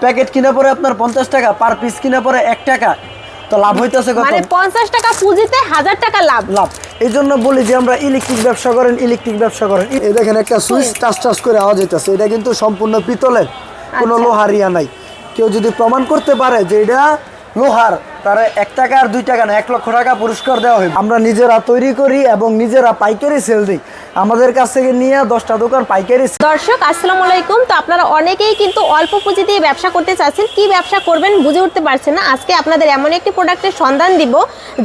Packet কিনা পরে আপনার 50 টাকা, পার পিস কিনা পরে 1 টাকা, তো লাভ হইতেছে কত? মানে 50 টাকা পুঁজিতে 1000 টাকা লাভ। এই জন্য বলি যে আমরা ইলেকট্রিক ব্যবসা করেন, ইলেকট্রিক ব্যবসা করেন। এই দেখেন একটা সুইচ টাচ টাচ করে আওয়াজ হইতেছে, এটা কিন্তু সম্পূর্ণ পিতলের, কোনো লোহার ইয়া নাই। কেউ যদি প্রমাণ করতে পারে যে এটা লোহার, তারা 1 টাকা আর 2 টাকা না 1 লক্ষ টাকা পুরস্কার দেওয়া হয়। আমরা নিজেরা তৈরি করি এবং নিজেরা পাইকারি সেল দিই। আমাদের কাছ থেকে নিয়ে 10টা দোকান পাইকারি। দর্শক আসসালামু আলাইকুম। তো আপনারা অনেকেই কিন্তু অল্প পুঁজি দিয়ে ব্যবসা করতে চাচ্ছেন, কি ব্যবসা করবেন বুঝে উঠতে পারছেন না। আজকে আপনাদের এমন একটি প্রোডাক্টের সন্ধান দিব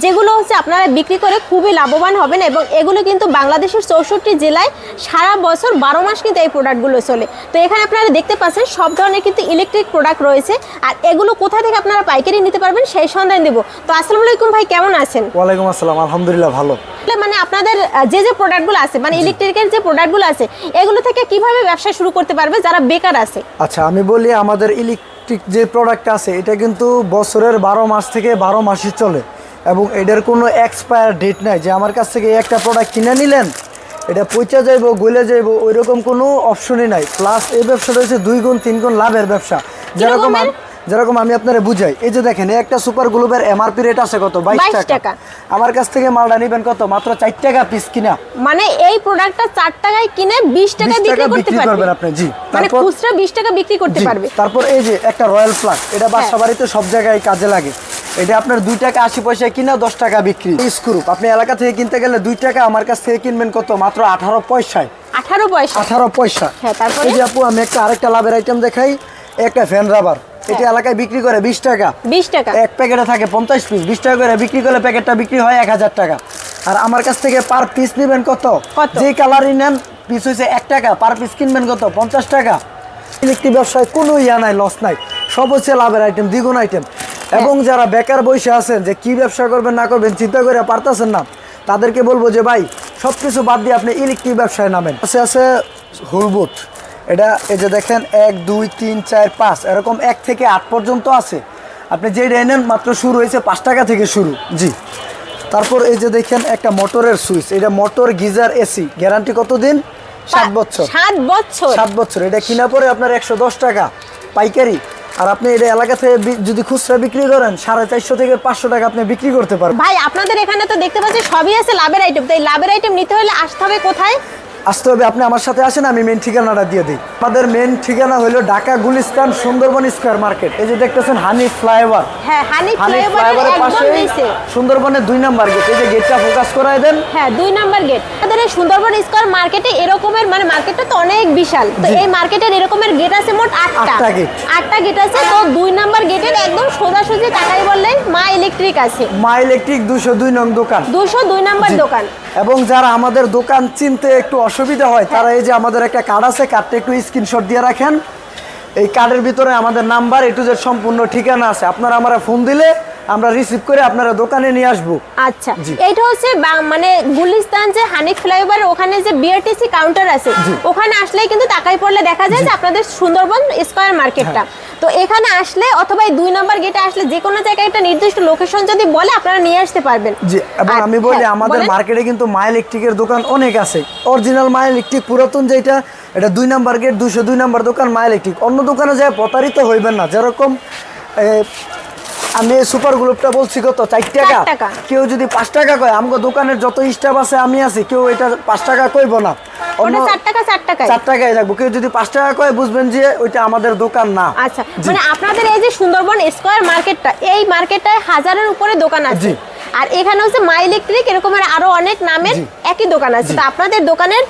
যেগুলো হচ্ছে আপনারা বিক্রি করে খুবই লাভবান হবেন, এবং এগুলো কিন্তু বাংলাদেশের 64 জেলায় সারা বছর 12 মাস কিন্তু এই প্রোডাক্টগুলো চলে। তো এখানে আপনারা দেখতে পাচ্ছেন সব ধরনের কিন্তু ইলেকট্রিক প্রোডাক্ট রয়েছে, আর এগুলো কোথা থেকে আপনারা পাইকারি নিতে পারবেন সেই সন্ধান দিব। তো আসসালামু আলাইকুম ভাই, কেমন আছেন? ওয়ালাইকুম আসসালাম, আলহামদুলিল্লাহ ভালো। মানে আপনাদের যে প্রোডাক্টগুলো আছে, মানে ইলেকট্রিকের যে প্রোডাক্টগুলো আছে, এগুলো থেকে কিভাবে ব্যবসা শুরু করতে পারবে যারা বেকার আছে? আচ্ছা, আমি বলি আমাদের ইলেকট্রিক যে প্রোডাক্ট আছে এটা কিন্তু বছরের 12 মাস থেকে 12 মাসই চলে, এবং এটার কোনো এক্সপায়ার ডেট নাই যে আমার কাছ থেকে একটা প্রোডাক্ট কিনে নিলেন এটা পচা যাইব, গলে যাইব, ওইরকম কোনো অপশনই নাই। প্লাস এই ব্যবসাটা হচ্ছে 2 গুণ 3 গুণ লাভের ব্যবসা। যেরকম আমি আপনারা বুঝাই, এই যে দেখেন একটা সুপার গ্লুবের এমআরপি রেট আছে কত? 22 টাকা। আমার কাছ থেকে মালটা নিবেন কত? মাত্র 4 টাকা পিস কিনা। মানে এই প্রোডাক্টটা 4 টাকায় কিনে 20 টাকা বিক্রি করতে পারবেন আপনি। জি, মানে খুচরা 20 টাকা বিক্রি করতে পারবে। তারপর এই যে একটা রয়্যাল প্লাগ, এটা বাসা বাড়িতে সব জায়গায় কাজে লাগে। এটা আপনার 2 টাকা 80 পয়সা কিনা 10 টাকা বিক্রি। স্ক্রু আপনি এলাকা থেকে কিনতে গেলে 2 টাকা, আমার কাছ থেকে কিনবেন কত? মাত্র 18 পয়সায়। 18 পয়সা। হ্যাঁ, তারপরে এই যে আপু আমি আরেকটা লাভের আইটেম দেখাই। একটা ফ্যান রাবার, এটা এলাকায় বিক্রি করে 20 টাকা। 20 টাকা এক প্যাকেটে থাকে 50 পিস, 20 টাকা করে বিক্রি করলে প্যাকেটটা বিক্রি হয় 1000 টাকা। আর আমার কাছ থেকে পার পিস নেবেন কত? যে কালারই নেন পিস হইছে 1 টাকা, পার পিস কিনবেন কত? 50 টাকা। ইলেকট্রিক ব্যবসায় কোনো ইয়া নাই, লস নাই, সব হচ্ছে লাভের আইটেম, দ্বিগুণ আইটেম। এবং যারা বেকার বসে আছেন যে কি ব্যবসা করবেন না করবেন চিন্তা করে পারতেছেন না, তাদেরকে বলবো যে ভাই সবকিছু বাদ দিয়ে আপনি ইলেকট্রিক ব্যবসায় নামেন। আছে হুলবুট, এটা এই যে দেখেন 1 2 3 4 5 এরকম 1 থেকে 8 পর্যন্ত আছে। আপনি যে নেন মাত্র শুরু হয়েছে 5 টাকা থেকে শুরু। জি, তারপর এই যে দেখেন একটা মোটরের সুইচ, এটা মোটর গিজার এসি, গ্যারান্টি কতদিন? 7 বছর। 7 বছর। এটা কিনা পরে আপনার 110 টাকা পাইকারি। আর আপনি এটা এলাকা থেকে যদি খুচরা বিক্রি করেন 450 থেকে 500 টাকা আপনি বিক্রি করতে পারবেন। ভাই আপনাদের এখানে তো দেখতে পাচ্ছি সবই আছে লাভের আইটেম, তো এই লাভের আইটেম নিতে হলে আসতে হবে কোথায়? আসতে হবে আপনি আমার সাথে আসেন, আমি মেন ঠিকানাটা দিয়ে দিই। আমাদের মেন ঠিকানা হলো ঢাকা গুলিস্তান সুন্দরবন স্কয়ার মার্কেট। এই যে দেখতেছেন হানি ফ্লাইওভার। হ্যাঁ, হানি ফ্লাইওভারের পাশে সুন্দরবনের 2 নাম্বার গেট। এই যে গেটটা ফোকাস করায় দেন। হ্যাঁ, 2 নাম্বার গেট। আমাদের এই সুন্দরবন স্কয়ার মার্কেটে এরকমের মানে মার্কেটটা তো অনেক বিশাল, তো এই মার্কেটের এরকমের গেট আছে মোট 8টা গেট। 8টা গেট আছে। তো 2 নাম্বার গেটের একদম সোজাসুজি তাকাই বললেন মা ইলেকট্রিক আছে। মা ইলেকট্রিক 202 নং দোকান, 202 নাম্বার দোকান। এবং যারা আমাদের দোকান চিনতে একটু অসুবিধা হয় তারা এই যে আমাদের একটা কার্ড আছে, কার্ডটা একটু স্ক্রিনশট দিয়ে রাখেন। এই কার্ডের ভিতরে আমাদের নাম্বার A to Z সম্পূর্ণ ঠিকানা আছে। আপনারা আমরা ফোন দিলে আমরা রিসিভ করে আপনারা দোকানে নিয়ে আসবো। আচ্ছা, এইটা হচ্ছে মানে গুলিস্তান যে হানিফ ফ্লাইওভার ওখানে যে বিআরটিসি কাউন্টার আছে, ওখানে আসলেই কিন্তু তাকাই পড়লে দেখা যায় যে আপনাদের সুন্দরবন স্কয়ার মার্কেটটা। তো এখানে আসলে অথবা এই 2 নাম্বার গেটে আসলে যে কোনো জায়গায় একটা নির্দিষ্ট লোকেশন যদি বলে আপনারা নিয়ে আসতে পারবেন। জি, এবং আমি বলি আমাদের মার্কেটে কিন্তু মা ইলেকট্রিকের দোকান অনেক আছে। অরিজিনাল মা ইলেকট্রিক পুরাতন যেটা, এটা 2 নাম্বার গেট 202 নাম্বার দোকান মা ইলেকট্রিক। অন্য দোকানে যায় প্রতারিত হইবেন না। যেরকম আমি সুপার গ্লুবটা বলছি কত? 4 টাকা। কেউ যদি 5 টাকা কয়, আমাদের দোকানের যত স্টাফ আছে আমি আছি, কেউ এটা 5 টাকা কইব না, ওটা 4 টাকায় থাকবো। কেউ যদি 5 টাকা কয় বুঝবেন যে ওইটা আমাদের দোকান না। আচ্ছা, মানে আপনাদের এই যে সুন্দরবন স্কয়ার মার্কেটটা, এই মার্কেটটায় হাজারের উপরে দোকান আছে, আর এখানে হচ্ছে মা ইলেকট্রিক এরকমের আরো অনেক নামের একই দোকান আছে। তো আপনাদের দোকানের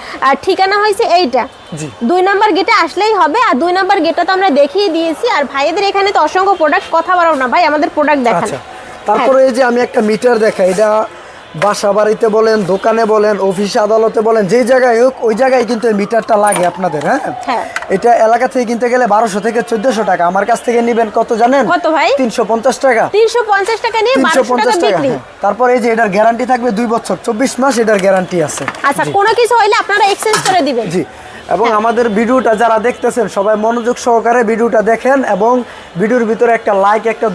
ঠিকানা হয়েছে এইটা। 2 নাম্বার গেটে আসলেই হবে। আর 2 নাম্বার গেটটা তো আমরা দেখিয়ে দিয়েছি। আর ভাইদের এখানে তো অসংখ্য প্রোডাক্ট, কথা বলো না ভাই, আমাদের প্রোডাক্ট দেখান। তারপরে এই যে আমি একটা মিটার দেখাই, এটা বাসা বাড়িতে বলেন, দোকানে বলেন, অফিস আদালতে বলেন, যে জায়গায় হোক ওই জায়গায় কিন্তু এই মিটারটা লাগে আপনাদের। হ্যাঁ, এটা এলাকা থেকে কিনতে গেলে 1200 থেকে 1400 টাকা। আমার কাছ থেকে নেবেন কত জানেন? কত ভাই? 350 টাকা। 350 টাকা নিয়ে 1200 টাকা বিক্রি। তারপর এই যে এটার গ্যারান্টি থাকবে 2 বছর, 24 মাস এটার গ্যারান্টি আছে। আচ্ছা, কোনো কিছু হইলে আপনারা এক্সচেঞ্জ করে দিবেন। জি, এবং আমাদের ভিডিওটা যারা দেখতেছেন সবাই মনোযোগ সহকারে ভিডিওটা দেখেন, এবং ভিডিওর ভিতরে একটা লাইক, একটা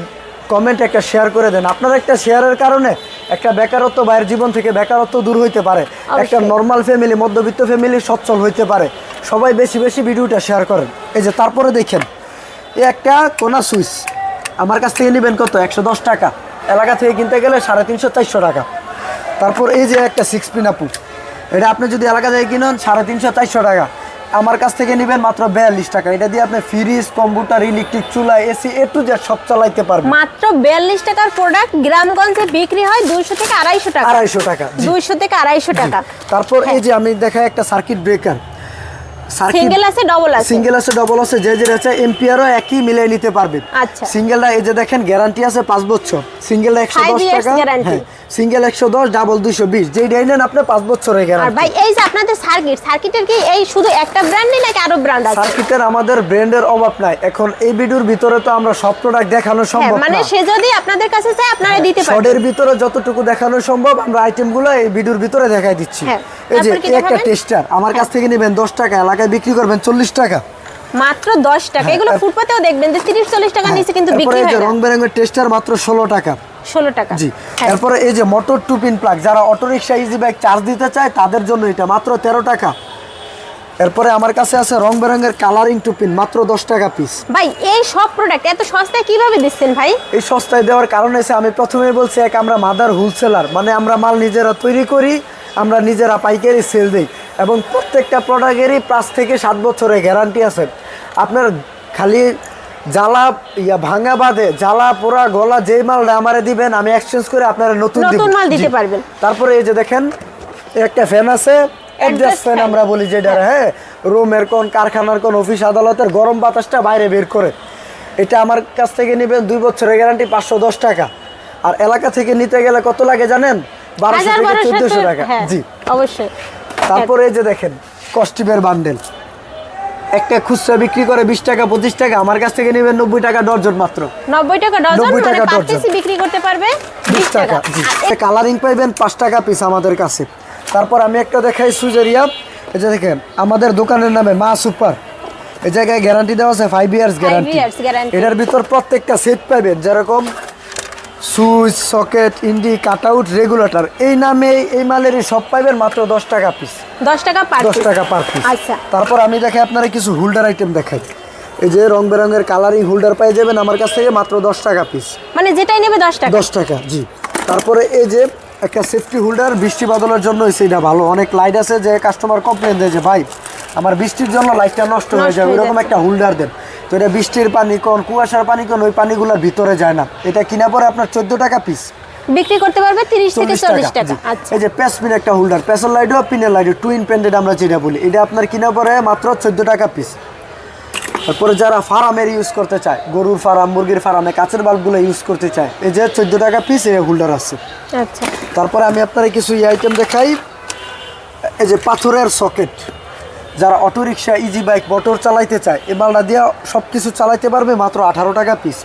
কমেন্ট, একটা শেয়ার করে দেন। আপনার একটা শেয়ারের কারণে একটা বেকারত্ব বাইরের জীবন থেকে বেকারত্ব দূর হইতে পারে, একটা নর্মাল ফ্যামিলি, মধ্যবিত্ত ফ্যামিলি সচ্ছল হইতে পারে। সবাই বেশি বেশি ভিডিওটা শেয়ার করেন। এই যে তারপরে দেখেন এই একটা কোনা সুইচ আমার কাছ থেকে নেবেন কত 110 টাকা, এলাকা থেকে কিনতে গেলে 350-400 টাকা। তারপর এই যে একটা 6 পিন আপু, এটা আপনি যদি এলাকা থেকে কিনেন 350-400 টাকা, আমার কাছ থেকে নেবেন মাত্র 42 টাকা। এটা দিয়ে আপনি ফ্রিজ, কম্পিউটার, ইলেকট্রিক চুলা, এসি এ টু জেড সব চালাইতে পারবেন। মাত্র 42 টাকার প্রোডাক্ট গ্রামগঞ্জে বিক্রি হয় 200 থেকে 250 টাকা। 250 টাকা, 200 থেকে 250 টাকা। তারপর এই যে আমি দেখাই একটা সার্কিট ব্রেকার, সিঙ্গেল আছে, ডবল আছে। সিঙ্গেল আছে, ডবল আছে, যে যে আছে এম্পিয়ারও একই মিলিয়ে নিতে পারবেন। আচ্ছা, সিঙ্গেলটা এই যে দেখেন গ্যারান্টি আছে 5 বছর, সিঙ্গেলটা 110 টাকা, গ্যারান্টি। সিঙ্গেল 110, ডাবল 220, যেই নেন আপনি 5 বছরের আর গ্যারান্টি। ভাই এই যে আপনাদের সার্কিটের কি এই শুধু একটা ব্র্যান্ডই নাকি আরো ব্র্যান্ড আছে? সার্কিটের আমাদের ব্র্যান্ডের অভাব নাই। এখন এই ভিডিওর ভিতরে তো আমরা সব প্রোডাক্ট দেখানো সম্ভব না, মানে সে যদি আপনাদের কাছে চায় আপনারা দিতে পারেন। শর্টের ভিতরে যতটুকু দেখানো সম্ভব আমরা আইটেমগুলো এই ভিডিওর ভিতরে দেখাই দিচ্ছি। এই যে একটা টেস্টার আমার কাছ থেকে নেবেন 10 টাকা, এলাকায় বিক্রি করবেন 40 টাকা, মাত্র 10 টাকা। এগুলো ফুটপাতেও দেখবেন যে 30-40 টাকা নিচে কিন্তু বিক্রি হয় না। রং বেরঙের টেস্টার মাত্র 16 টাকা। 16 টাকা, জি। তারপরে এই যে মোটর 2 পিন প্লাগ, যারা auto rickshaw, easy bike charge দিতে চায় তাদের জন্য এটা মাত্র 13 টাকা। এরপরে আমার কাছে আছে রং বেরঙের কালারিং 2 পিন, মাত্র 10 টাকা পিস। ভাই এই সব প্রোডাক্ট এত সস্তায় কিভাবে দিচ্ছেন ভাই? এই সস্তায় দেওয়ার কারণ হচ্ছে আমি প্রথমেই বলছি, এক আমরা মাদার হোলসেলার, মানে আমরা মাল নিজেরা তৈরি করি, আমরা নিজেরা পাইকারি সেল দিই, এবং প্রত্যেকটা প্রোডাক্টেরই 5 থেকে 7 বছরের গ্যারান্টি আছে। আপনার খালি জ্বালা ভাঙা বাদে জ্বালা পোড়া গলা যেই মালটা আমারে দিবেন আমি এক্সচেঞ্জ করে আপনারা নতুন মাল দিতে পারবেন। তারপরে এই যে দেখেন একটা ফ্যান আছে, অ্যাডজাস্ট ফ্যান আমরা বলি যেটা, হ্যাঁ, রুমের কোন, কারখানার কোন, অফিস আদালতের গরম বাতাসটা বাইরে বের করে। এটা আমার কাছ থেকে নেবেন 2 বছরের গ্যারান্টি, 510 টাকা। আর এলাকা থেকে নিতে গেলে কত লাগে জানেন? 1200 থেকে 1400 টাকা। জি, অবশ্যই। তারপরে এই যে দেখেন কস্টিপের বান্ডেল, একটা খুচরা বিক্রি করে 20 টাকা 25 টাকা, আমার কাছ থেকে নেবেন 90 টাকা ডজন, মাত্র 90 টাকা ডজন, মানে 5 পিস বিক্রি করতে পারবে 20 টাকা। জি, কালারিং পাইবেন 5 টাকা পিস আমাদের কাছে। তারপর আমি একটা দেখাই সুজেরিয়া, এই যে দেখেন আমাদের দোকানের নামে মা সুপার, এই জায়গায় গ্যারান্টি দেওয়া আছে 5 ইয়ার্স গ্যারান্টি। এটার ভিতর প্রত্যেকটা সেট পাইবেন, যেরকম সুইচ, সকেট, ইন্ডি, কাটআউট, রেগুলেটর, এই নামে এই মালেরই সব পাইবেন মাত্র 10 টাকা পিস। 10 টাকা পার পিস। আচ্ছা, তারপর আমি দেখাই আপনারা কিছু হোল্ডার আইটেম দেখাই। এই যে রং বেরঙের কালারিং হোল্ডার পাই যাবেন আমার কাছ থেকে মাত্র 10 টাকা পিস, মানে যেটাই নেবে 10 টাকা। 10 টাকা, জি। তারপরে এই যে একটা সেফটি হোল্ডার, বৃষ্টি বাদলের জন্য সেটা ভালো। অনেক লাইট আছে যে কাস্টমার কমপ্লেন দেয় যে ভাই আমার বৃষ্টির জন্য লাইটটা নষ্ট হয়ে যাবে, এরকম একটা হোল্ডার দেন। তো এটা বৃষ্টির পানি কোন, কুয়াশার পানি কোন, ওই পানিগুলোর ভিতরে যায় না। এটা কিনা পরে আপনার 14 টাকা পিস, বিক্রি করতে পারবে 30 থেকে 40 টাকা। আচ্ছা, এই যে পেসপিন একটা হোল্ডার, পেসের লাইটও পিনের লাইটও টুইন পেন্ডেড আমরা যেটা বলি, এটা আপনার কিনা পরে মাত্র 14 টাকা পিস। তারপরে যারা ফার্মের ইউজ করতে চায়, গরুর ফার্ম, মুরগির ফার্মে কাঁচের বাল্বগুলো ইউজ করতে চায়, এই যে 14 টাকা পিস এই হোল্ডার আছে। আচ্ছা, তারপরে আমি আপনার কিছু আইটেম দেখাই। এই যে পাথরের সকেট, যারা auto rickshaw, easy bike, motor চালাইতে চায়, এই মালটা দিয়ে সব কিছু চালাইতে পারবে মাত্র 18 টাকা পিস।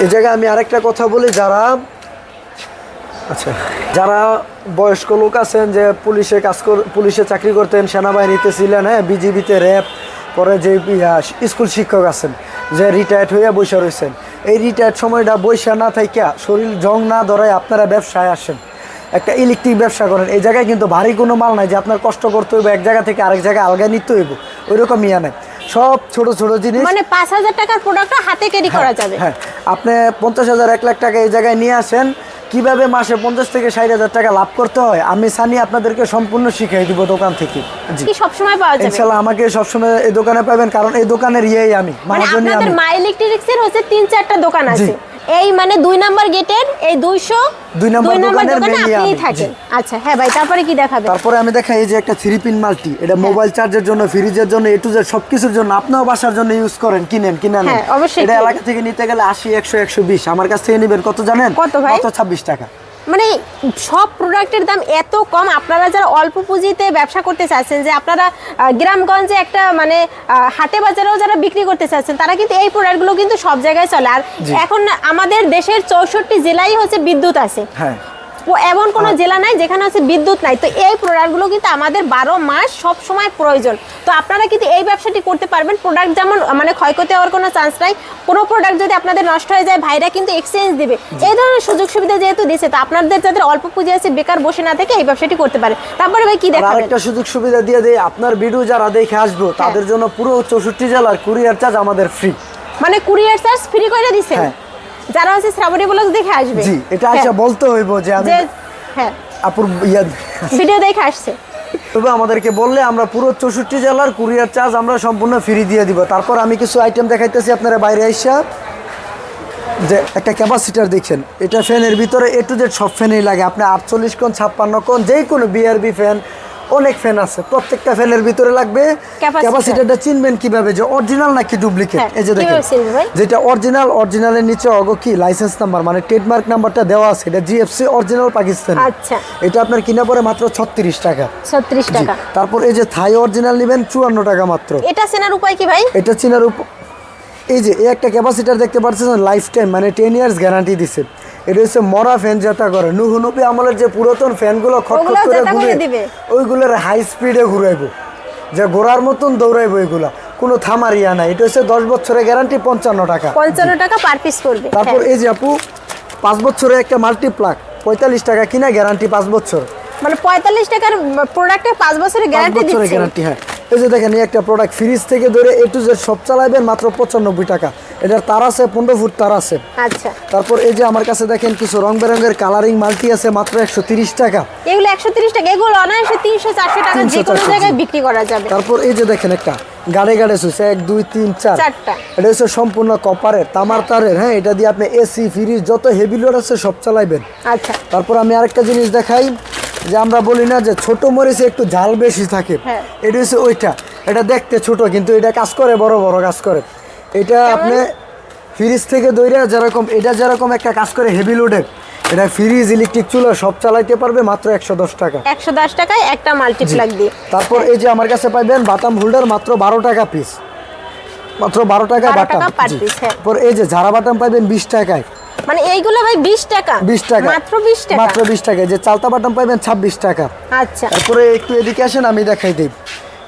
এই জায়গায় আমি আরেকটা কথা বলি, যারা বয়স্ক লোক আছেন, যে পুলিশে চাকরি করতেন, সেনাবাহিনীতে ছিলেন, হ্যাঁ, বিজিবিতে, র্যাব, পরে যে স্কুল শিক্ষক আছেন, যে রিটায়ার্ড হইয়া বসে রয়েছেন, এই রিটায়ার্ড সময়টা বৈশা না থাইকা শরীর জং না ধরায় আপনারা ব্যবসায় আসেন, একটা ইলেকট্রিক ব্যবসা করেন। এই জায়গায় কিন্তু ভারী কোনো মাল নাই যে আপনার কষ্ট করতে হইব, এক জায়গা থেকে আরেক জায়গায় আলগা নিতে হইব, ওইরকম ইয়া নাই। সব ছোট ছোট জিনিস, মানে 5000 টাকার প্রোডাক্টটা হাতে ক্যারি করা যাবে। হ্যাঁ, আপনি 50,000 1 লাখ টাকা এই জায়গায় নিয়ে আসেন, কিভাবে মাসে 50 থেকে 60,000 টাকা লাভ করতে হয় আমি সানি আপনাদেরকে সম্পূর্ণ শিখিয়ে দিব দোকান থেকে। জি, কি সব সময় পাওয়া যাবে? ইনশাআল্লাহ আমাকে সব সময় এই দোকানে পাবেন, কারণ এই দোকানের আমি মানে আপনাদের মা ইলেকট্রিক্সের হচ্ছে 3-4টা দোকান আছে। এই মানে 2 নাম্বার গেটের এই 202 নাম্বার দোকানে আপনি থাকেন। আচ্ছা, হ্যাঁ ভাই, তারপরে কি দেখাবেন? তারপরে আমি দেখাই এই যে একটা 3 পিন মাল্টি, এটা মোবাইল চার্জের জন্য, ফ্রিজের জন্য, এ টু জেড সবকিছুর জন্য, আপনিও বাসার জন্য ইউজ করেন, কিনা নেন। এটা এলাকা থেকে নিতে গেলে 80, 100, 120, আমার কাছ থেকে নেবেন কত জানেন? কত ভাই? মাত্র 26 টাকা। মানে সব প্রোডাক্টের দাম এত কম। আপনারা যারা অল্প পুঁজিতে ব্যবসা করতে চাচ্ছেন, যে আপনারা গ্রামগঞ্জে একটা মানে হাটে বাজারেও যারা বিক্রি করতে চাচ্ছেন, তারা কিন্তু এই প্রোডাক্টগুলো কিন্তু সব জায়গায় চলে। আর এখন আমাদের দেশের 64 জেলায় হচ্ছে বিদ্যুৎ আছে। হ্যাঁ, এমন কোনো জেলা নাই যেখানে হচ্ছে বিদ্যুৎ নাই। তো এই প্রোডাক্টগুলো কিন্তু আমাদের 12 মাস সব সময় প্রয়োজন। তো আপনারা কিন্তু এই ব্যবসাটি করতে পারবেন। প্রোডাক্ট যেমন মানে ক্ষয়ক্ষতি হওয়ার কোনো চান্স নাই। কোনো প্রোডাক্ট যদি আপনাদের নষ্ট হয়ে যায় ভাইরা কিন্তু এক্সচেঞ্জ দিবে। এই ধরনের সুযোগ সুবিধা যেহেতু দিয়েছে, তো আপনাদের যাদের অল্প পুঁজি আছে বেকার বসে না থেকে এই ব্যবসাটি করতে পারে। তারপরে ভাই কি দেখাবেন? আরেকটা সুযোগ সুবিধা দিয়ে দেই, আপনার ভিডিও যারা দেখে আসবো তাদের জন্য পুরো 64 জেলার কুরিয়ার চার্জ আমাদের ফ্রি। মানে কুরিয়ার চার্জ ফ্রি করে দিছেন যারা হচ্ছে শ্রাবণী ব্লগ দেখে আসবে। জি, এটা আচ্ছা বলতে হইব যে আমি হ্যাঁ আপুর ভিডিও দেখে আসছে, তবে আমাদেরকে বললে আমরা পুরো 64 জেলার কুরিয়ার চার্জ আমরা সম্পূর্ণ ফ্রি দিয়ে দিব। তারপর আমি কিছু আইটেম দেখাইতেছি আপনারা বাইরে আইসা, যে একটা ক্যাপাসিটার দেখছেন, এটা ফ্যানের ভিতরে এ টু জেড সব ফ্যানেই লাগে। আপনি 48 কোণ 56 কোণ যে কোনো বিআরবি ফ্যান, অনেক ফ্যান আছে, প্রত্যেকটা ফ্যানের ভিতরে লাগবে। ক্যাপাসিটারটা চিনবেন কিভাবে যে অরিজিনাল নাকি ডুপ্লিকেট? এই যে দেখেন, যেটা অরিজিনাল, অরিজিনালের নিচে অগো কি লাইসেন্স নাম্বার মানে ট্রেডমার্ক নাম্বারটা দেওয়া আছে, এটা জিএফসি অরিজিনাল পাকিস্তান। আচ্ছা, এটা আপনার কিনা পড়ে মাত্র 36 টাকা। 36 টাকা। তারপর এই যে থাই অরিজিনাল নেবেন 54 টাকা মাত্র। এটা চেনার উপায় কি ভাই? এটা চেনার এই যে এই একটা ক্যাপাসিটার দেখতে পাচ্ছেন, লাইফ টাইম মানে 10 ইয়ার্স গ্যারান্টি দিছে। এটা হচ্ছে মরা ফ্যান যেটা করে নবী আমলের যে পুরাতন ফ্যানগুলো খটখট করে ঘুরে, ওইগুলোর হাই স্পিডে ঘুরাইবো, যে ঘোরার মতন দৌড়াইবো, এগুলা কোনো থামার ইয়া নাই। এটা হচ্ছে 10 বছরের গ্যারান্টি 55 টাকা। 55 টাকা পার পিস করবে। তারপর এই যে আপু 5 বছরের একটা মাল্টিপ্লাক 45 টাকা কিনা, গ্যারান্টি 5 বছর। মানে 45 টাকার প্রোডাক্টে 5 বছরের গ্যারান্টি দিচ্ছে। গ্যারান্টি, হ্যাঁ। এই যে দেখেন, এই একটা প্রোডাক্ট ফ্রিজ থেকে ধরে এ টু জেড সব চালাবেন মাত্র 95 টাকা। এটার তার আছে 15 ফুট তার আছে। আচ্ছা, তারপর এই যে আমার কাছে দেখেন কিছু রং বেরঙের কালারিং মাল্টি আছে মাত্র 130 টাকা। এগুলো 130 টাকা, এগুলো অনায়াসে 300-400 টাকা যে কোনো জায়গায় বিক্রি করা যাবে। তারপর এই যে দেখেন একটা গাড়ে গাড়ে সুইচ 1 2 3 4 চারটা, এটা হচ্ছে সম্পূর্ণ কপারের তামার তারের। হ্যাঁ, এটা দিয়ে আপনি এসি ফ্রিজ যত হেভি লোড আছে সব চালাইবেন। আচ্ছা, তারপর আমি আরেকটা জিনিস দেখাই, যে আমরা বলি না যে ছোট মরিচে একটু ঝাল বেশি থাকে, এটা হচ্ছে ওইটা। এটা দেখতে ছোট কিন্তু এটা কাজ করে, বড় বড় কাজ করে। এটা আপনি ফ্রিজ থেকে দইরা যেরকম, এটা যেরকম একটা কাজ করে হেভি লোডের, এটা ফ্রিজ ইলেকট্রিক চুলা সব চালাইতে পারবে মাত্র 110 টাকা। 110 টাকায় একটা মাল্টিপ্লাগ দিয়ে। তারপর এই যে আমার কাছে পাইবেন বাটাম হোল্ডার মাত্র 12 টাকা পিস, মাত্র 12 টাকা বাটাম। তারপর এই যে ঝাড়া বাটাম পাইবেন 20 টাকায়। মানে এইগুলো ভাই 20 টাকা? 20 টাকা, মাত্র 20 টাকা, মাত্র 20 টাকা। যে চালতা বাটাম পাইবেন 26 টাকা। আচ্ছা, তারপরে একটু এদিকে আসেন, আমি দেখাই দিই।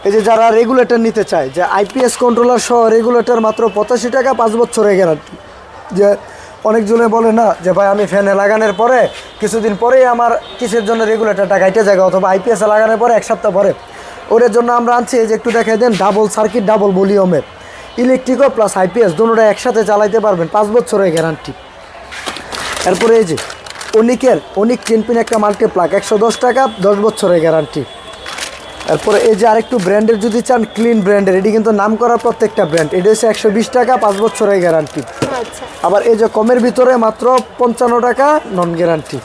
এই যে যারা রেগুলেটর নিতে চায়, যে আইপিএস কন্ট্রোলার সহ রেগুলেটর মাত্র 85 টাকা, 5 বছরের গ্যারান্টি। যে অনেকজনে বলে না যে ভাই আমি ফ্যানে লাগানোর পরে কিছুদিন পরেই আমার কিসের জন্য রেগুলেটরটা গাইটে জায়গা, অথবা আইপিএস লাগানোর পরে 1 সপ্তাহ পরে, ওর জন্য আমরা আনছি এই যে একটু দেখাই দেন, ডাবল সার্কিট ডাবল ভলিউমের ইলেকট্রিকও প্লাস আইপিএস দুটোটা একসাথে চালাইতে পারবেন, 5 বছরের গ্যারান্টি। এরপরে এই যে অনিক 10 পিন একটা মাল্টিপ্লাগ 110 টাকা, 10 বছরের গ্যারান্টি। এরপরে এই যে আরেকটু ব্র্যান্ডের যদি চান, ক্লিন ব্র্যান্ডের, এটি কিন্তু নাম করা প্রত্যেকটা ব্র্যান্ড, এটা হচ্ছে 120 টাকা, 5 বছরের গ্যারান্টি। আচ্ছা, আবার এই যে কমের ভিতরে মাত্র 55 টাকা, নন গ্যারান্টি।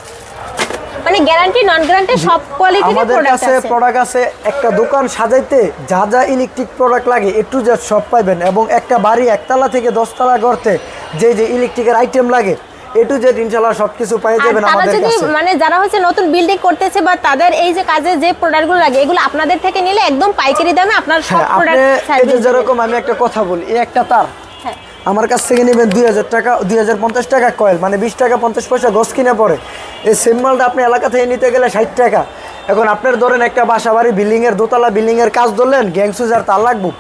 মানে গ্যারান্টি নন গ্যারান্টি সব কোয়ালিটির আমাদের কাছে প্রোডাক্ট আছে। একটা দোকান সাজাইতে যা যা ইলেকট্রিক প্রোডাক্ট লাগে এ টু জেড সব পাইবেন, এবং একটা বাড়ি 1 তলা থেকে 10 তলা করতে যে যে ইলেকট্রিকের আইটেম লাগে এ টু জেড ইনশাআল্লাহ সবকিছু পেয়ে যাবেন আমাদের কাছে। মানে যারা হচ্ছে নতুন বিল্ডিং করতেছে বা তাদের এই যে কাজে যে প্রোডাক্টগুলো লাগে, এগুলো আপনাদের থেকে নিলে একদম পাইকারি দামে আপনার সব প্রোডাক্ট এই যে যেরকম আমি একটা কথা বলি, এই একটা তার আমার কাছ থেকে নেবেন 2000 টাকা, 2050 টাকা কয়েল, মানে 20 টাকা 50 পয়সা গজ কিনে পড়ে। এই সেম মালটা আপনি এলাকা থেকে নিতে গেলে 60 টাকা। এখন আপনার ধরেন একটা বাসা বাড়ি বিল্ডিংয়ের দোতলা বিল্ডিংয়ের কাজ ধরলেন, গ্যাং সুইচ আর তার লাগবে,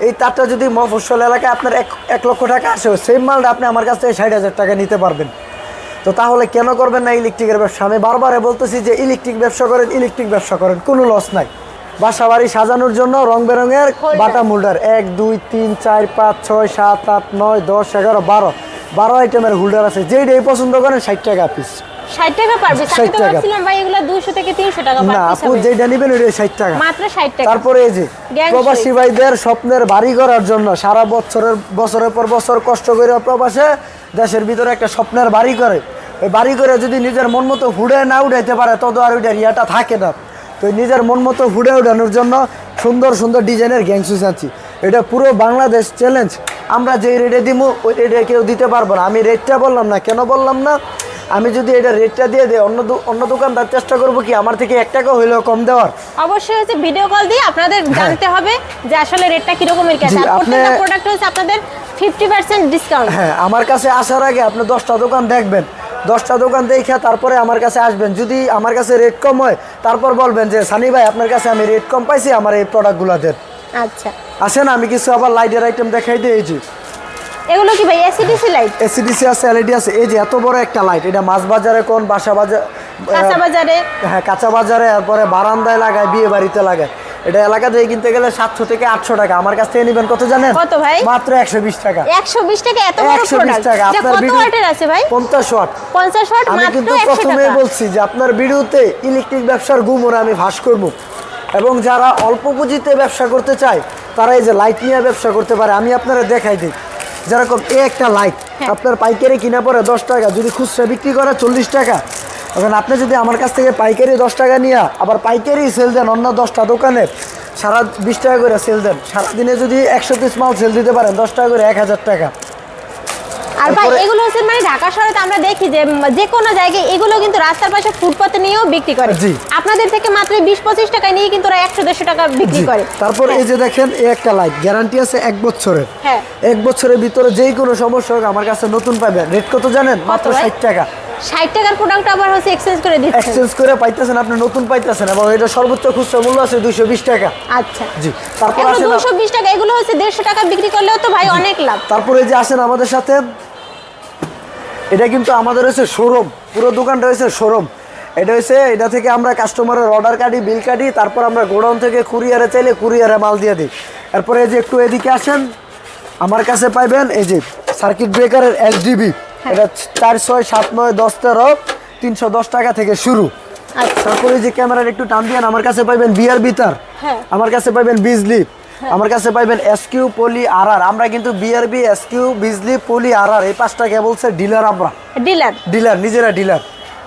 এই তারটা যদি মফস্বল এলাকায় আপনার 1 লক্ষ টাকা আসে, সেম মালটা আপনি আমার কাছ থেকে 60,000 টাকা নিতে পারবেন। তো তাহলে কেন করবেন না ইলেকট্রিকের ব্যবসা? আমি বারবার বলতেছি যে ইলেকট্রিক ব্যবসা করেন, ইলেকট্রিক ব্যবসা করেন, কোনো লস নাই। বাসা বাড়ি সাজানোর জন্য রং বেরঙের বাটাম হোল্ডার 1 2 3 4 5 6 7 8 9 10 11 12 আইটেমের হোল্ডার আছে, যেইটাই পছন্দ করেন 60 টাকা পিস। 60 টাকা পার পিস। আমি তো ভাবছিলাম ভাই এগুলো 200 থেকে 300 টাকা পার পিস। না আপু, যেটা নেবেন ওইটা 60 টাকা, মাত্র 60 টাকা। তারপরে এই যে প্রবাসী ভাইদের স্বপ্নের বাড়ি করার জন্য সারা বছরের পর বছর কষ্ট করে প্রবাসে দেশের ভিতরে একটা স্বপ্নের বাড়ি করে, ওই বাড়ি করে যদি নিজের মন মতো হুড়ে না উঠাইতে পারে তত আর ওইটার ইয়াটা থাকে না। তো নিজের মন মতো হুড়ে উঠানোর জন্য সুন্দর সুন্দর ডিজাইনের গ্যাং সুইচ আনছি। এটা পুরো বাংলাদেশ চ্যালেঞ্জ। আমরা যেই রেটে দিব ওই রেটে কেউ দিতে পারবো না। আমি রেটটা বললাম না, কেন বললাম না, আমি যদি এটা রেটটা দিয়ে দিই অন্য দোকানদার চেষ্টা করবো কি আমার থেকে 1 টাকা হইলেও কম দেওয়ার। অবশ্যই হচ্ছে ভিডিও কল দিয়ে আপনাদের জানতে হবে যে আসলে রেটটা কি রকমের কি আছে। আর প্রত্যেকটা প্রোডাক্ট হচ্ছে আপনাদের 50% ডিসকাউন্ট। হ্যাঁ, আমার কাছে আসার আগে আপনি 10টা দোকান দেখবেন, 10টা দোকান দেখে তারপরে আমার কাছে আসবেন। যদি আমার কাছে রেট কম হয় তারপর বলবেন যে সানি ভাই আপনার কাছে আমি রেট কম পাইছি, আমার এই প্রোডাক্টগুলো দেন। আচ্ছা, আসেন আমি কিছু আবার লাইটের আইটেম দেখাই দিই। এই যে এগুলো কি ভাই এসিডিসি লাইট? এসিডিসি আছে, এলইডি আছে। এই যে এত বড় একটা লাইট, এটা মাছ বাজারে কোন বাসা বাজার, কাঁচা বাজারে, হ্যাঁ কাঁচা বাজারে, তারপরে বারান্দায় লাগায়, বিয়ে বাড়িতে লাগায়। এটা এলাকা থেকে কিনতে গেলে 700 থেকে 800 টাকা। আমার কাছ থেকে নেবেন কত জানেন? কত ভাই? মাত্র 120 টাকা। 120 টাকা এত বড় 120 প্রোডাক্ট? টাকা। এটা আপনার কত ভিডিও ওয়াটের আছে ভাই? 50 ওয়াট। 50 ওয়াট আমি মাত্র কিন্তু 100 প্রথমেই টাকা। বলছি যে আপনার ভিডিওতে ইলেকট্রিক ব্যবসার গুমরা আমি ফাঁস করব, এবং যারা অল্প পুঁজিতে ব্যবসা করতে চায় তারা এই যে লাইট নিয়ে ব্যবসা করতে পারে। আমি আপনারা দেখাই দিই। যেরকম এই একটা লাইট আপনার পাইকারি কিনা পড়ে 10 টাকা, যদি খুচরা বিক্রি করে 40 টাকা। এখন আপনি যদি আমার কাছ থেকে পাইকারি 10 টাকা নিয়ে আবার পাইকারি সেল দেন অন্য 10টা দোকানে, সারা 20 টাকা করে সেল দেন, সারাদিনে যদি 100 পিস মাল সেল দিতে পারেন 10 টাকা করে 1000 টাকা। আর ভাই এগুলো হচ্ছে মানে ঢাকা শহরে তো আমরা দেখি যে কোনো জায়গায় এগুলো কিন্তু রাস্তার পাশে ফুটপাতে নিয়েও বিক্রি করে। জি। আপনাদের থেকে মাত্র 20-25 টাকায় নিয়ে কিন্তু ওরা 100-150 টাকা বিক্রি করে। তারপর এই যে দেখেন এই একটা লাইট গ্যারান্টি আছে 1 বছরের। হ্যাঁ, 1 বছরের ভিতরে যেই কোনো সমস্যা হোক আমার কাছে নতুন পাবেন। রেট কত জানেন? মাত্র ভাই? 60 টাকা। 60 টাকার প্রোডাক্ট আবার হচ্ছে এক্সচেঞ্জ করে দিচ্ছেন। এক্সচেঞ্জ করে পাইতেছেন, আপনি নতুন পাইতেছেন, এবং এটা সর্বোচ্চ খুচরা মূল্য আছে 220 টাকা। আচ্ছা, জি। তারপর এগুলো আসেন 220 টাকা, এগুলো হচ্ছে 150 টাকা বিক্রি করলেও তো ভাই অনেক লাভ। তারপরে এই যে আসেন আমাদের সাথে, এটা কিন্তু আমাদের হচ্ছে শোরুম, পুরো দোকানটা হচ্ছে শোরুম। এটা থেকে আমরা কাস্টমারের অর্ডার কাটি, বিল কাটি, তারপর আমরা গোডাউন থেকে কুরিয়ারে চাইলে কুরিয়ারে মাল দিয়ে দিই। এরপরে এই যে একটু এদিকে আসেন, আমার কাছে পাইবেন এই যে সার্কিট ব্রেকারের এসডিবি। এটা 4, 6, 7, 9, 10, 13 310 টাকা থেকে শুরু। আচ্ছা, তারপরে যে ক্যামেরার একটু টান দিয়ে আমার কাছে পাইবেন বিআরবি তার, হ্যাঁ, আমার কাছে পাইবেন বিজলি, আমার কাছে পাইবেন এসকিউ, পলি, আরআর। আমরা কিন্তু বিআরবি, এসকিউ, বিজলি, পলি, আরআর এই 5টা কেবলসের ডিলার। আমরা ডিলার, নিজেরা ডিলার।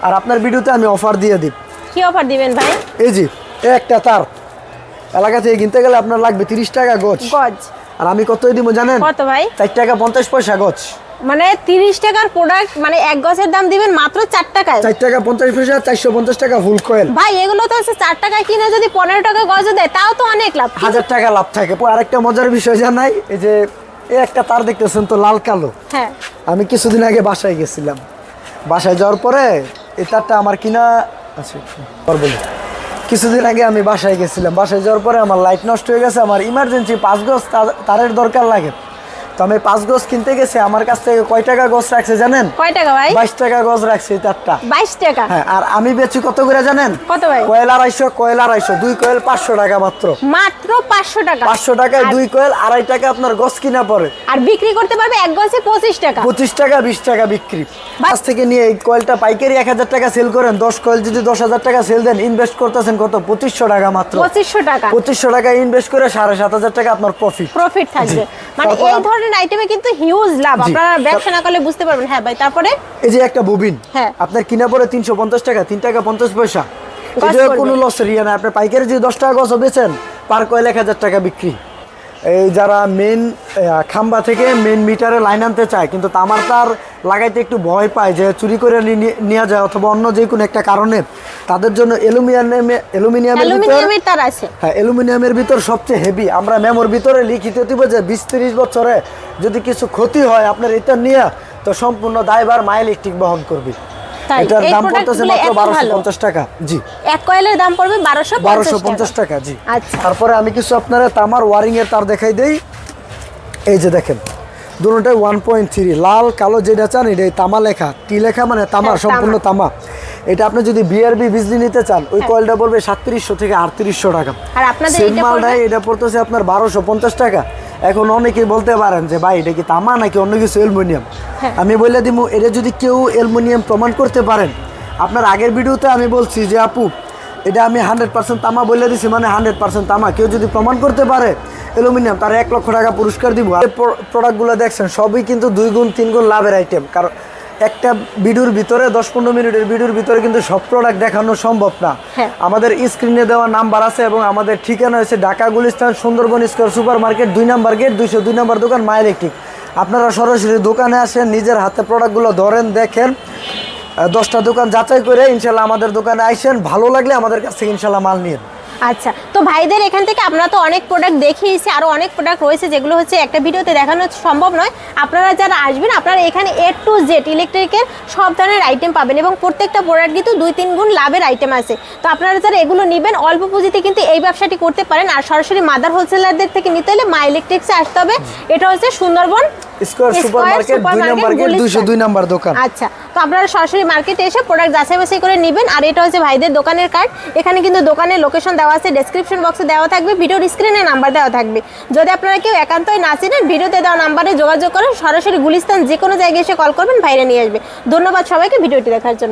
আর আপনার ভিডিওতে আমি অফার দিয়ে দিই। কি অফার দিবেন ভাই? এই যে একটা তার এলাকা থেকে কিনতে গেলে আপনার লাগবে 30 টাকা গজ। আর আমি কতই দিব জানেন? কত ভাই? 4 টাকা 50 পয়সা গজ। মানে 30 টাকার প্রোডাক্ট, মানে এক গজের দাম দিবেন মাত্র 4 টাকায়। 4 টাকা 50 পয়সা, 450 টাকা ফুল কয়েল। ভাই এগুলো তো হচ্ছে 4 টাকায় কিনে যদি 15 টাকা গজ দেয় তাও তো অনেক লাভ। 1000 টাকা লাভ থাকে। আরেকটা মজার বিষয় জানাই, এই যে এই একটা তার দেখতেছেন তো লাল কালো। হ্যাঁ, আমি কিছুদিন আগে বাসায় গেছিলাম। বাসায় যাওয়ার পরে এই তারটা আমার কিনা আছে, কিছুদিন আগে আমি বাসায় গেছিলাম। বাসায় যাওয়ার পরে আমার লাইট নষ্ট হয়ে গেছে, আমার ইমার্জেন্সি 5 গজ তারের দরকার লাগে। তো আমি 5 গজ কিনতে গেছি, আমার কাছ থেকে কয় টাকা গজ রাখছে জানেন? কয় টাকা ভাই? 22 টাকা গজ রাখছে এই তারটা। 22 টাকা? হ্যাঁ। আর আমি বেচি কত করে জানেন? কত ভাই? কয়েল 250, কয়েল 250, 2 কয়েল 500 টাকা মাত্র। মাত্র 500 টাকা? 500 টাকায় 2 কয়েল 2.5 টাকা আপনার গজ কিনা পড়ে। আর বিক্রি করতে পারবে এক গজে 25 টাকা। 25 টাকা 20 টাকা বিক্রি। কাছ থেকে নিয়ে এই কয়েলটা পাইকারি 1000 টাকা সেল করেন, 10 কয়েল যদি 10,000 টাকা সেল দেন, ইনভেস্ট করতেছেন কত? 2500 টাকা মাত্র। 2500 টাকা? 2500 টাকা ইনভেস্ট করে 7,500 টাকা আপনার প্রফিট থাকবে। মানে এই ধরনের আইটেমে কিন্তু হিউজ লাভ। আপনারা ব্যবসা না করলে বুঝতে পারবেন। হ্যাঁ ভাই, তারপরে এই যে একটা বুবিন, হ্যাঁ, আপনার কিনা পড়ে 350 টাকা, 3 টাকা 50 পয়সা। এটা কোনো লসের ইয়ে না। আপনি পাইকারি যদি 10 টাকা গজ বেচেন, পার কয়েল 1000 টাকা বিক্রি। এই যারা মেন খাম্বা থেকে মেন মিটারে লাইন আনতে চায় কিন্তু তামার তার লাগাইতে একটু ভয় পায় যে চুরি করে নিয়ে যায় অথবা অন্য যে কোনো একটা কারণে, তাদের জন্য অ্যালুমিনিয়ামের তার আছে। হ্যাঁ, অ্যালুমিনিয়ামের ভিতর সবচেয়ে হেভি। আমরা মেমোর ভিতরে লিখিত দিব যে 20-30 বছরে যদি কিছু ক্ষতি হয় আপনার এটা নিয়ে, তো সম্পূর্ণ দায়ভার মাই ইলেকট্রিক বহন করবে। এটার দাম পড়তেছে মাত্র 1250 টাকা। জি, এক কয়েলের দাম পড়বে 1250 টাকা। জি। আচ্ছা, তারপরে আমি কিছু আপনারা তামার ওয়ারিং এর তার দেখাই দেই। এই যে দেখেন, দুটোটাই 1.3 লাল কালো, যেটা চান এটাই তামা লেখা, টি লেখা মানে তামা, সম্পূর্ণ তামা। এটা আপনি যদি বিআরবি বিজলি নিতে চান, ওই কয়েলটা পড়বে 3700 থেকে 3800 টাকা। আর আপনাদের এটা পড়তেছে আপনার 1250 টাকা। এখন অনেকেই বলতে পারেন যে ভাই এটা কি তামা নাকি অন্য কিছু অ্যালুমিনিয়াম। আমি বলে দিব, এটা যদি কেউ অ্যালুমিনিয়াম প্রমাণ করতে পারেন, আপনার আগের ভিডিওতে আমি বলছি যে আপু এটা আমি 100% তামা বলে দিছি, মানে 100% তামা। কেউ যদি প্রমাণ করতে পারে অ্যালুমিনিয়াম, তার 1 লক্ষ টাকা পুরস্কার দিব। আর প্রোডাক্টগুলো দেখছেন সবই কিন্তু 2 গুণ 3 গুণ লাভের আইটেম। কারণ একটা ভিডিওর ভিতরে 10-15 মিনিটের ভিডিওর ভিতরে কিন্তু সব প্রোডাক্ট দেখানো সম্ভব না। আমাদের স্ক্রিনে দেওয়া নাম্বার আছে এবং আমাদের ঠিকানা হচ্ছে Dhaka Gulistan Sundarban square super market 2 নম্বর গেট 202 নম্বর দোকান মাই ইলেকট্রিক। আপনারা সরাসরি দোকানে আসেন, নিজের হাতে প্রোডাক্টগুলো ধরেন, দেখেন, 10টা দোকান যাচাই করে ইনশাল্লাহ আমাদের দোকানে আইসেন, ভালো লাগলে আমাদের কাছ থেকে ইনশাল্লাহ মাল নিন। আচ্ছা, তো ভাইদের এখান থেকে আপনারা তো অনেক প্রোডাক্ট দেখিয়েছি, আরও অনেক প্রোডাক্ট রয়েছে যেগুলো হচ্ছে একটা ভিডিওতে দেখানো সম্ভব নয়। আপনারা যারা আসবেন আপনারা এখানে A to Z ইলেকট্রিকের সব ধরনের আইটেম পাবেন এবং প্রত্যেকটা প্রোডাক্ট কিন্তু 2-3 গুণ লাভের আইটেম আছে। তো আপনারা যারা এগুলো নেবেন অল্প পুঁজিতে কিন্তু এই ব্যবসাটি করতে পারেন। আর সরাসরি মাদার হোলসেলারদের থেকে নিতে হলে মা ইলেকট্রিক্সে আসতে হবে। এটা হচ্ছে সুন্দরবন স্কয়ার সুপারমার্কেট 2 নম্বর গেট 202 নম্বর দোকান। আচ্ছা, তো আপনারা সরাসরি মার্কেটে এসে প্রোডাক্ট যাচাই বাছাই করে নেবেন। আর এটা হচ্ছে ভাইদের দোকানের কার্ড, এখানে কিন্তু দোকানের লোকেশন দেওয়া আছে, ডেসক্রিপশন বক্সে দেওয়া থাকবে, ভিডিওর স্ক্রিনে নাম্বার দেওয়া থাকবে। যদি আপনারা কেউ একান্তই না চিনেন ভিডিওতে দেওয়া নাম্বারে যোগাযোগ করেন, সরাসরি গুলিস্তান যে কোনো জায়গায় এসে কল করবেন, ভাইরা নিয়ে আসবে। ধন্যবাদ সবাইকে ভিডিওটি দেখার জন্য।